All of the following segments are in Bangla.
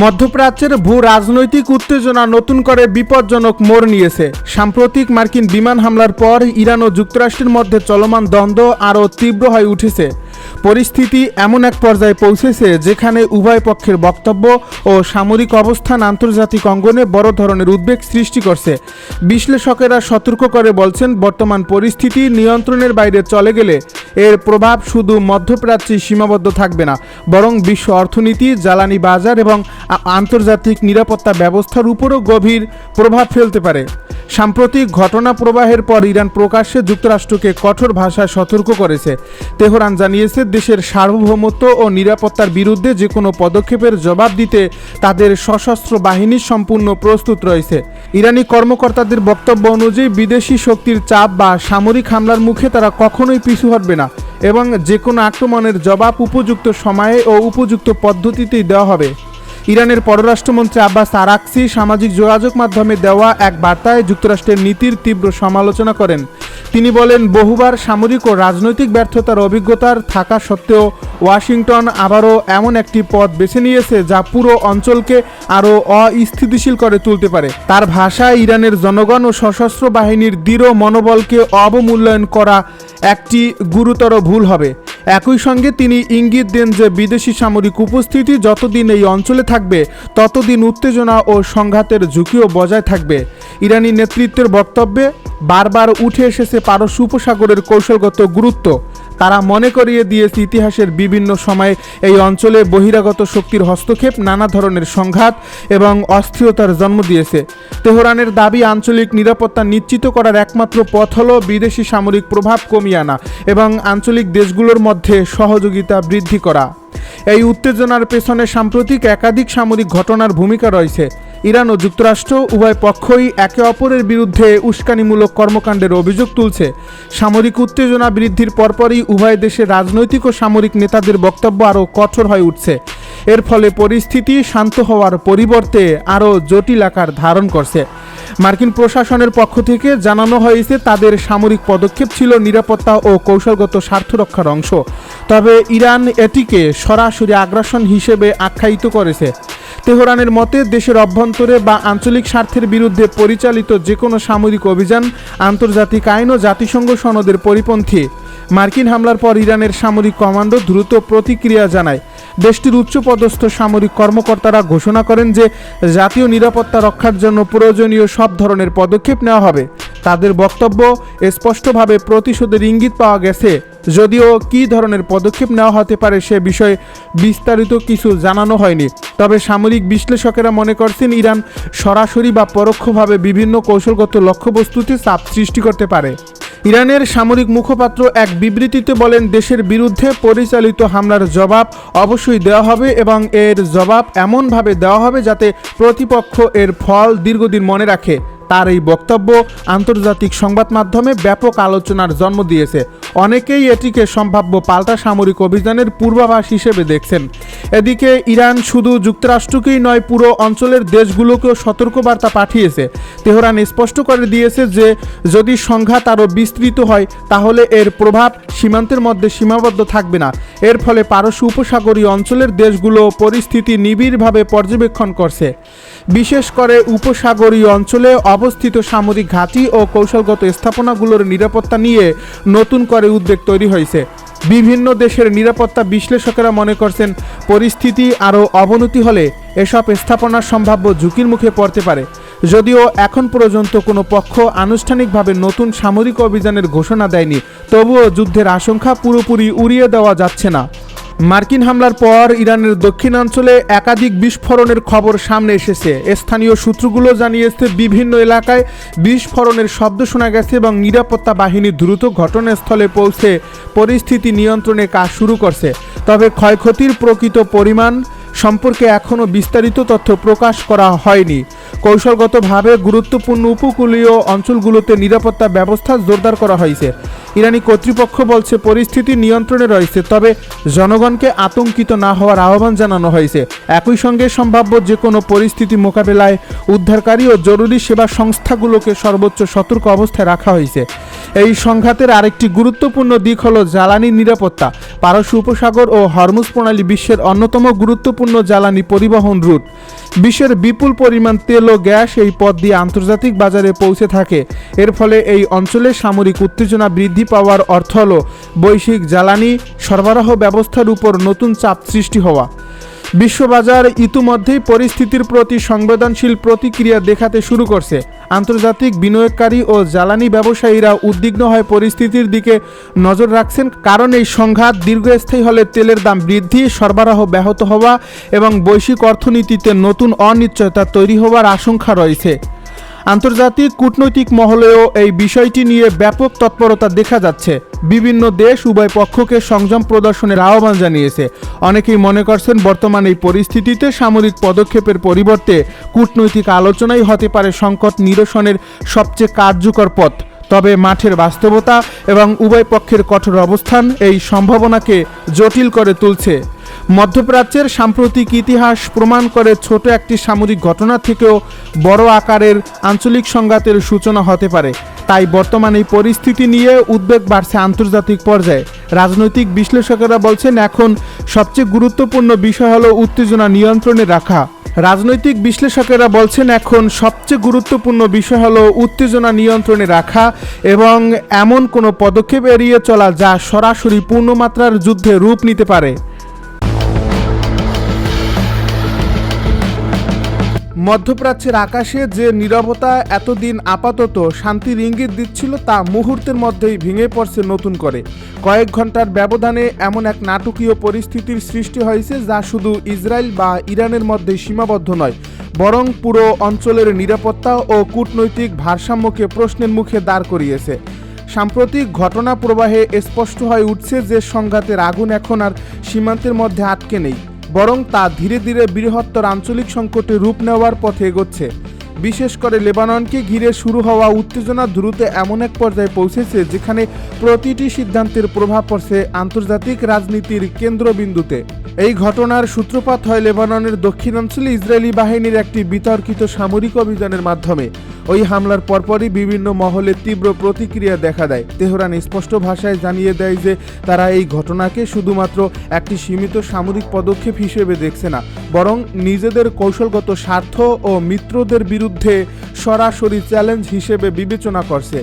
মধ্যপ্রাচ্যের ভূ রাজনৈতিক উত্তেজনা নতুন করে বিপজ্জনক মোড় নিয়েছে। সাম্প্রতিক মার্কিন বিমান হামলার পর ইরান ও যুক্তরাষ্ট্রের মধ্যে চলমান দ্বন্দ্ব আরও তীব্র হয়ে উঠেছে। পরিস্থিতি এমন এক পর্যায়ে পৌঁছেছে যেখানে উভয় পক্ষের বক্তব্য ও সামরিক অবস্থান আন্তর্জাতিক অঙ্গনে বড় ধরনের উদ্বেগ সৃষ্টি করছে। বিশ্লেষকেরা সতর্ক করে বলছেন, বর্তমান পরিস্থিতি নিয়ন্ত্রণের বাইরে চলে গেলে এর প্রভাব শুধু মধ্যপ্রাচ্যে সীমাবদ্ধ থাকবে না, বরং বিশ্ব অর্থনীতি, জ্বালানি বাজার এবং আন্তর্জাতিক নিরাপত্তা ব্যবস্থার উপরও গভীর প্রভাব ফেলতে পারে। সাম্প্রতিক ঘটনা প্রবাহের পর ইরান প্রকাশ্যে যুক্তরাষ্ট্রকে কঠোর ভাষায় সতর্ক করেছে। তেহরান জানিয়েছে, দেশের সার্বভৌমত্ব ও নিরাপত্তার বিরুদ্ধে যে কোনো পদক্ষেপের জবাব দিতে তাদের সশস্ত্র বাহিনী সম্পূর্ণ প্রস্তুত রয়েছে। ইরানি কর্মকর্তাদের বক্তব্য অনুযায়ী বিদেশি শক্তির চাপ বা সামরিক হামলার মুখে তারা কখনোই পিছু হটবে না এবং যে কোনো আক্রমণের জবাব উপযুক্ত সময়ে ও উপযুক্ত পদ্ধতিতেই দেওয়া হবে। ইরানের পররাষ্ট্রমন্ত্রী আব্বাস আরাকচি সামাজিক যোগাযোগ মাধ্যমে দেওয়া এক বার্তায় যুক্তরাষ্ট্রের নীতির তীব্র সমালোচনা করেন। তিনি বলেন, বহুবার সামরিক ও রাজনৈতিক ব্যর্থতার অভিজ্ঞতার থাকা সত্ত্বেও ওয়াশিংটন আবারও এমন একটি পথ বেছে নিয়েছে যা পুরো অঞ্চলকে আরও অস্থিতিশীল করে তুলতে পারে। তার ভাষায়, ইরানের জনগণ ও সশস্ত্র বাহিনীর দৃঢ় মনোবলকে অবমূল্যায়ন করা একটি গুরুতর ভুল হবে। একই সঙ্গে তিনি ইঙ্গিত দেন যে বিদেশি সামরিক উপস্থিতি যতদিন এই অঞ্চলে থাকবে ততদিন উত্তেজনা ও সংঘাতের ঝুঁকিও বজায় থাকবে। ইরানি নেতৃত্বের বক্তব্যে বারবার উঠে এসেছে পারস্য উপসাগরের কৌশলগত গুরুত্ব। তারা মনে করিয়ে দিয়েছে, ইতিহাসের বিভিন্ন সময়ে এই অঞ্চলে বহিরাগত শক্তির হস্তক্ষেপ নানা ধরনের সংঘাত এবং অস্থিরতার জন্ম দিয়েছে। তেহরানের দাবি, আঞ্চলিক নিরাপত্তা নিশ্চিত করার একমাত্র পথ হল বিদেশি সামরিক প্রভাব কমিয়ে আনা এবং আঞ্চলিক দেশগুলোর মধ্যে সহযোগিতা বৃদ্ধি করা। এই উত্তেজনার পেছনে সাম্প্রতিক একাধিক সামরিক ঘটনার ভূমিকা রয়েছে। ইরান ও যুক্তরাষ্ট্র উভয় পক্ষই একে অপরের বিরুদ্ধে উস্কানিমূলক কর্মকাণ্ডের অভিযোগ তুলছে। সামরিক উত্তেজনা বৃদ্ধির পরপরই উভয় দেশের রাজনৈতিক ও সামরিক নেতাদের বক্তব্য আরও কঠোর হয়ে উঠছে। এর ফলে পরিস্থিতি শান্ত হওয়ার পরিবর্তে আরও জটিল আকার ধারণ করছে। মার্কিন প্রশাসনের পক্ষ থেকে জানানো হয়েছে, তাদের সামরিক পদক্ষেপ ছিল নিরাপত্তা ও কৌশলগত স্বার্থ রক্ষার অংশ, তবে ইরান এটিকে সরাসরি আগ্রাসন হিসেবে আখ্যায়িত করেছে। তেহরানের মতে, দেশের অভ্যন্তরে বা আঞ্চলিক স্বার্থের বিরুদ্ধে পরিচালিত যে কোনো সামরিক অভিযান আন্তর্জাতিক আইন ও জাতিসংঘ সনদের পরিপন্থী। মার্কিন হামলার পর ইরানের সামরিক কমান্ডো দ্রুত প্রতিক্রিয়া জানায়। দেশটির উচ্চপদস্থ সামরিক কর্মকর্তারা ঘোষণা করেন যে জাতীয় নিরাপত্তা রক্ষার জন্য প্রয়োজনীয় সব ধরনের পদক্ষেপ নেওয়া হবে। তাদের বক্তব্য, স্পষ্টভাবে প্রতিশোধের ইঙ্গিত পাওয়া গেছে, যদিও কী ধরনের পদক্ষেপ নেওয়া হতে পারে সে বিষয়ে বিস্তারিত কিছু জানানো হয়নি। তবে সামরিক বিশ্লেষকেরা মনে করছেন, ইরান সরাসরি বা পরোক্ষভাবে বিভিন্ন কৌশলগত লক্ষ্যবস্তুতে চাপ সৃষ্টি করতে পারে। ইরানের সামরিক মুখপাত্র এক বিবৃতিতে বলেন, দেশের বিরুদ্ধে পরিচালিত হামলার জবাব অবশ্যই দেওয়া হবে এবং এর জবাব এমনভাবে দেওয়া হবে যাতে প্রতিপক্ষ এর ফল দীর্ঘদিন মনে রাখে। তার এই বক্তব্য আন্তর্জাতিক সংবাদ মাধ্যমে ব্যাপক আলোচনার জন্ম দিয়েছে। অনেকেই এটিকে সম্ভাব্য পাল্টা সামরিক অভিযানের পূর্বাভাস হিসেবে দেখছেন। এদিকে ইরান শুধু যুক্তরাষ্ট্রকেই নয়, পুরো অঞ্চলের দেশগুলোকেও সতর্কবার্তা পাঠিয়েছে। তেহরান স্পষ্ট করে দিয়েছে যে যদি সংঘাত আরও বিস্তৃত হয় তাহলে এর প্রভাব সীমান্তের মধ্যে সীমাবদ্ধ থাকবে না। এর ফলে পারস্য উপসাগরীয় অঞ্চলের দেশগুলো পরিস্থিতি নিবিড়ভাবে পর্যবেক্ষণ করছে। বিশেষ করে উপসাগরীয় অঞ্চলে অবস্থিত সামরিক ঘাঁটি ও কৌশলগত স্থাপনাগুলোর নিরাপত্তা নিয়ে নতুন করে উদ্বেগ তৈরি হয়েছে। বিভিন্ন দেশের নিরাপত্তা বিশ্লেষকেরা মনে করছেন, পরিস্থিতি আরও অবনতি হলে এসব স্থাপনা সম্ভাব্য ঝুঁকির মুখে পড়তে পারে। যদিও এখন পর্যন্ত কোনো পক্ষ আনুষ্ঠানিকভাবে নতুন সামরিক অভিযানের ঘোষণা দেয়নি, তবুও যুদ্ধের আশঙ্কা পুরোপুরি উড়িয়ে দেওয়া যাচ্ছে না। মার্কিন হামলার পর ইরানের দক্ষিণাঞ্চলে একাধিক বিস্ফোরণের খবর সামনে এসেছে। স্থানীয় সূত্রগুলো জানিয়েছে, বিভিন্ন এলাকায় বিস্ফোরণের শব্দ শোনা গেছে এবং নিরাপত্তা বাহিনী দ্রুত ঘটনাস্থলে পৌঁছে পরিস্থিতি নিয়ন্ত্রণে কাজ শুরু করছে। তবে ক্ষয়ক্ষতির প্রকৃত পরিমাণ সম্পর্কে এখনও বিস্তারিত তথ্য প্রকাশ করা হয়নি। কৌশলগতভাবে গুরুত্বপূর্ণ উপকূলীয় অঞ্চলগুলোতে নিরাপত্তা ব্যবস্থা জোরদার করা হয়েছে। ইরানি কর্তৃপক্ষ বলছে, পরিস্থিতি নিয়ন্ত্রণে রয়েছে, তবে জনগণকে আতঙ্কিত না হওয়ার আহ্বান জানানো হয়েছে। একই সঙ্গে সম্ভাব্য যে কোনো পরিস্থিতি মোকাবেলায় উদ্ধারকারী ও জরুরি সেবা সংস্থাগুলোকে সর্বোচ্চ সতর্ক অবস্থায় রাখা হয়েছে। এই সংঘাতের আরেকটি গুরুত্বপূর্ণ দিক হল জ্বালানি নিরাপত্তা। পারস্য উপসাগর ও হরমুজ প্রণালী বিশ্বের অন্যতম গুরুত্বপূর্ণ জ্বালানি পরিবহন রুট। বিশ্বের বিপুল পরিমাণ তেল ও গ্যাস এই পথ দিয়ে আন্তর্জাতিক বাজারে পৌঁছে থাকে। এর ফলে এই অঞ্চলে সামরিক উত্তেজনা বৃদ্ধি পাওয়ার অর্থ হল বৈশ্বিক জ্বালানি সরবরাহ ব্যবস্থার উপর নতুন চাপ সৃষ্টি হওয়া। বিশ্ববাজার ইতিমধ্যেই পরিস্থিতির প্রতি সংবেদনশীল প্রতিক্রিয়া দেখাতে শুরু করছে। আন্তর্জাতিক বিনিয়োগকারী ও জ্বালানি ব্যবসায়ীরা উদ্বিগ্ন হয়ে পরিস্থিতির দিকে নজর রাখছেন, কারণ এই সংঘাত দীর্ঘস্থায়ী হলে তেলের দাম বৃদ্ধি, সরবরাহ ব্যাহত হওয়া এবং বৈশ্বিক অর্থনীতিতে নতুন অনিশ্চয়তা তৈরি হওয়ার আশঙ্কা রয়েছে। আন্তর্জাতিক কূটনৈতিক মহলেও এই বিষয়টি নিয়ে ব্যাপক তৎপরতা দেখা যাচ্ছে। বিভিন্ন দেশ উভয় পক্ষকে সংযম প্রদর্শনের আহ্বান জানিয়েছে। অনেকেই মনে করছেন বর্তমান এই পরিস্থিতিতে সামরিক পদক্ষেপের পরিবর্তে কূটনৈতিক আলোচনাই হতে পারে সংকট নিরসনের সবচেয়ে কার্যকর পথ। তবে মাঠের বাস্তবতা এবং উভয় পক্ষের কঠোর অবস্থান এই সম্ভাবনাকে জটিল করে তুলছে। মধ্যপ্রাচ্যের সাম্প্রতিক ইতিহাস প্রমাণ করে ছোট একটি সামরিক ঘটনা থেকেও বড় আকারের আঞ্চলিক সংঘাতের সূচনা হতে পারে। তাই বর্তমান এই পরিস্থিতি নিয়ে উদ্বেগ বাড়ছে আন্তর্জাতিক পর্যায়ে। রাজনৈতিক বিশ্লেষকেরা বলছেন এখন সবচেয়ে গুরুত্বপূর্ণ বিষয় হলো উত্তেজনা নিয়ন্ত্রণে রাখা। রাজনৈতিক বিশ্লেষকেরা বলছেন এখন সবচেয়ে গুরুত্বপূর্ণ বিষয় হলো উত্তেজনা নিয়ন্ত্রণে রাখা এবং এমন কোনো পদক্ষেপ এড়িয়ে চলা যা সরাসরি পূর্ণমাত্রার যুদ্ধে রূপ নিতে পারে। মধ্যপ্রাচ্যের আকাশে যে নীরবতা এতদিন আপাতত শান্তির ইঙ্গিত দিচ্ছিল তা মুহূর্তের মধ্যেই ভেঙে পড়ছে নতুন করে। কয়েক ঘন্টার ব্যবধানে এমন এক নাটকীয় পরিস্থিতির সৃষ্টি হয়েছে যা শুধু ইসরায়েল বা ইরানের মধ্যে সীমাবদ্ধ নয়, বরং পুরো অঞ্চলের নিরাপত্তা ও কূটনৈতিক ভারসাম্যকে প্রশ্নের মুখে দাঁড় করিয়েছে। সাম্প্রতিক ঘটনা প্রবাহে স্পষ্ট হয়ে উঠছে যে সংঘাতের আগুন এখন আর সীমান্তের মধ্যে আটকে নেই, বরং তা ধীরে ধীরে বৃহত্তর আঞ্চলিক সংকটে রূপ নেওয়ার পথে এগোচ্ছে। বিশেষ করে লেবাননকে ঘিরে শুরু হওয়া উত্তেজনা দ্রুত এমন এক পর্যায়ে পৌঁছেছে যেখানে প্রতিটি সিদ্ধান্তের প্রভাব পড়ছে আন্তর্জাতিক রাজনীতির কেন্দ্রবিন্দুতে। এই ঘটনার সূত্রপাত হয় লেবাননের দক্ষিণাঞ্চলে ইসরায়েলি বাহিনীর একটি বিতর্কিত সামরিক অভিযানের মাধ্যমে। ওই হামলার পরপরই বিভিন্ন মহলে তীব্র প্রতিক্রিয়া দেখা দেয়। তেহরান স্পষ্ট ভাষায় জানিয়ে দেয় যে তারা এই ঘটনাকে শুধুমাত্র একটি সীমিত সামরিক পদক্ষেপ হিসেবে দেখছে না, বরং নিজেদের কৌশলগত স্বার্থ ও মিত্রদের বিরুদ্ধে সরাসরি চ্যালেঞ্জ হিসেবে বিবেচনা করছে।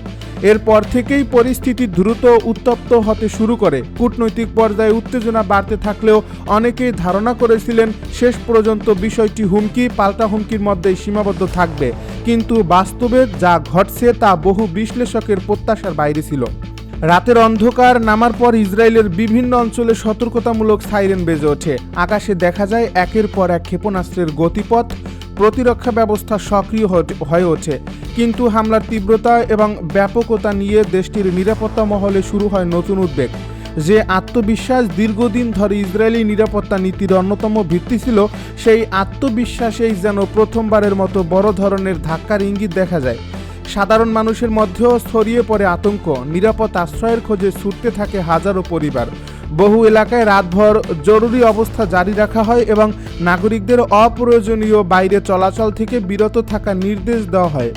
এরপর থেকেই পরিস্থিতি দ্রুত উত্তপ্ত হতে শুরু করে। কূটনৈতিক পর্যায়ে উত্তেজনা বাড়তে থাকলেও অনেকেই ধারণা করেছিলেন শেষ পর্যন্ত বিষয়টি হুমকি পাল্টা হুমকির মধ্যেই সীমাবদ্ধ থাকবে, কিন্তু বাস্তবে যা ঘটছে তা বহু বিশ্লেষকের প্রত্যাশার বাইরে ছিল। রাতের অন্ধকার নামার পর ইসরায়েলের বিভিন্ন অঞ্চলে সতর্কতামূলক সাইরেন বেজে ওঠে। আকাশে দেখা যায় একের পর এক ক্ষেপণাস্ত্রের গতিপথ, প্রতিরক্ষা ব্যবস্থা সক্রিয় হয়ে ওঠে। কিন্তু হামলার তীব্রতা এবং ব্যাপকতা নিয়ে দেশটির নিরাপত্তা মহলে শুরু হয় নতুন উদ্বেগ। যে আত্মবিশ্বাস দীর্ঘদিন ধরে ইসরায়েলি নিরাপত্তা নীতির অন্যতম ভিত্তি ছিল, সেই আত্মবিশ্বাসেই যেন প্রথমবারের মতো বড় ধরনের ধাক্কার ইঙ্গিত দেখা যায়। সাধারণ মানুষের মধ্যেও ছড়িয়ে পড়ে আতঙ্ক। নিরাপদ আশ্রয়ের খোঁজে ছুটতে থাকে হাজারো পরিবার। বহু এলাকায় রাতভর জরুরি অবস্থা জারি রাখা হয় এবং নাগরিকদের অপ্রয়োজনীয় বাইরে চলাচল থেকে বিরত থাকার নির্দেশ দেওয়া হয়।